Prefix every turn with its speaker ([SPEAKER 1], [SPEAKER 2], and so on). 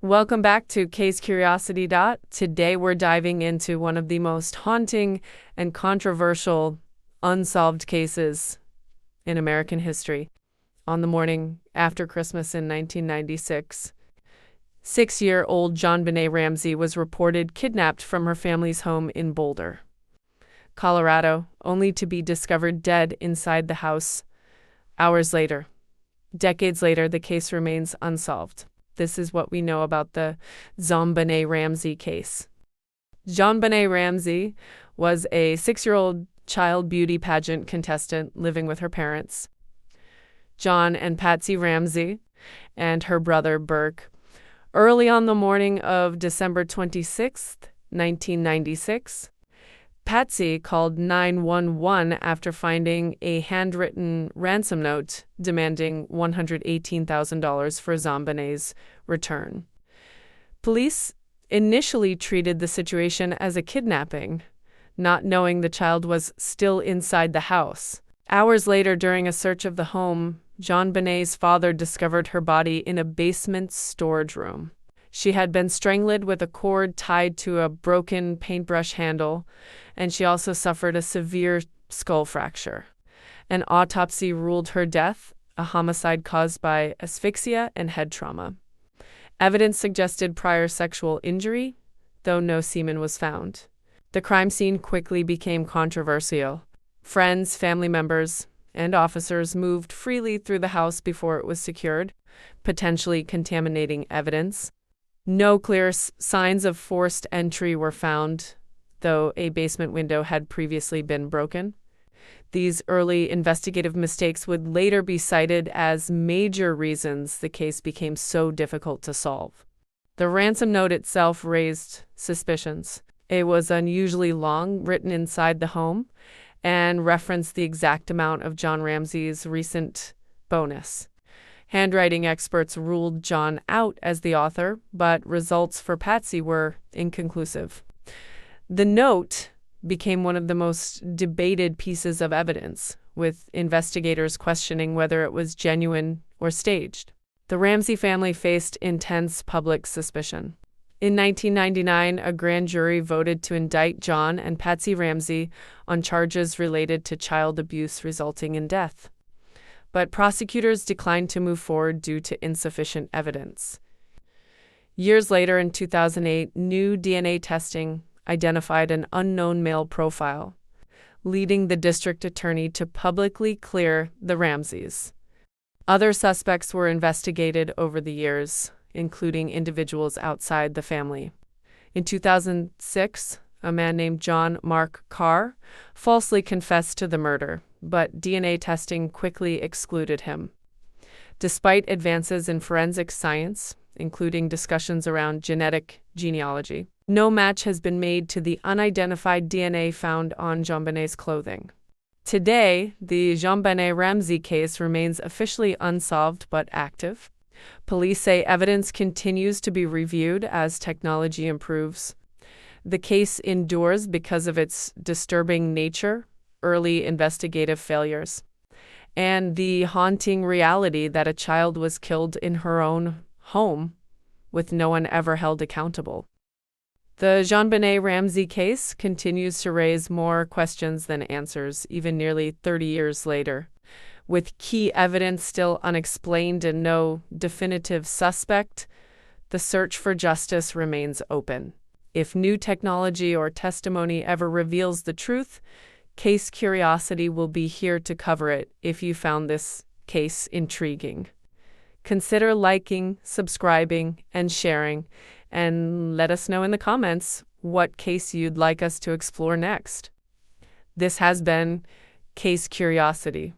[SPEAKER 1] Welcome back to Case Curiosity. Today we're diving into one of the most haunting and controversial unsolved cases in American history. On the morning after Christmas in 1996, 6-year-old JonBenét Ramsey was reported kidnapped from her family's home in Boulder, Colorado, only to be discovered dead inside the house hours later. Decades later, the case remains unsolved. This is what we know about the JonBenét Ramsey case. JonBenét Ramsey was a 6-year-old child beauty pageant contestant living with her parents, John and Patsy Ramsey, and her brother Burke. Early on the morning of December 26, 1996, Patsy called 911 after finding a handwritten ransom note demanding $118,000 for JonBenét's return. Police initially treated the situation as a kidnapping, not knowing the child was still inside the house. Hours later, during a search of the home, JonBenét's father discovered her body in a basement storage room. She had been strangled with a cord tied to a broken paintbrush handle, and she also suffered a severe skull fracture. An autopsy ruled her death a homicide caused by asphyxia and head trauma. Evidence suggested prior sexual injury, though no semen was found. The crime scene quickly became controversial. Friends, family members, and officers moved freely through the house before it was secured, potentially contaminating evidence. No clear signs of forced entry were found, though a basement window had previously been broken. These early investigative mistakes would later be cited as major reasons the case became so difficult to solve. The ransom note itself raised suspicions. It was unusually long, written inside the home, and referenced the exact amount of John Ramsey's recent bonus. Handwriting experts ruled John out as the author, but results for Patsy were inconclusive. The note became one of the most debated pieces of evidence, with investigators questioning whether it was genuine or staged. The Ramsey family faced intense public suspicion. In 1999, a grand jury voted to indict John and Patsy Ramsey on charges related to child abuse resulting in death. But prosecutors declined to move forward due to insufficient evidence. Years later, in 2008, new DNA testing identified an unknown male profile, leading the district attorney to publicly clear the Ramseys. Other suspects were investigated over the years, including individuals outside the family. In 2006, a man named John Mark Carr falsely confessed to the murder, but DNA testing quickly excluded him. Despite advances in forensic science, including discussions around genetic genealogy, no match has been made to the unidentified DNA found on JonBenét's clothing. Today, the JonBenét Ramsey case remains officially unsolved but active. Police say evidence continues to be reviewed as technology improves. The case endures because of its disturbing nature, early investigative failures, and the haunting reality that a child was killed in her own home with no one ever held accountable. The JonBenét Ramsey case continues to raise more questions than answers, even nearly 30 years later. With key evidence still unexplained and no definitive suspect, the search for justice remains open. If new technology or testimony ever reveals the truth, Case Curiosity will be here to cover it if you found this case intriguing. Consider liking, subscribing, and sharing, and let us know in the comments what case you'd like us to explore next. This has been Case Curiosity.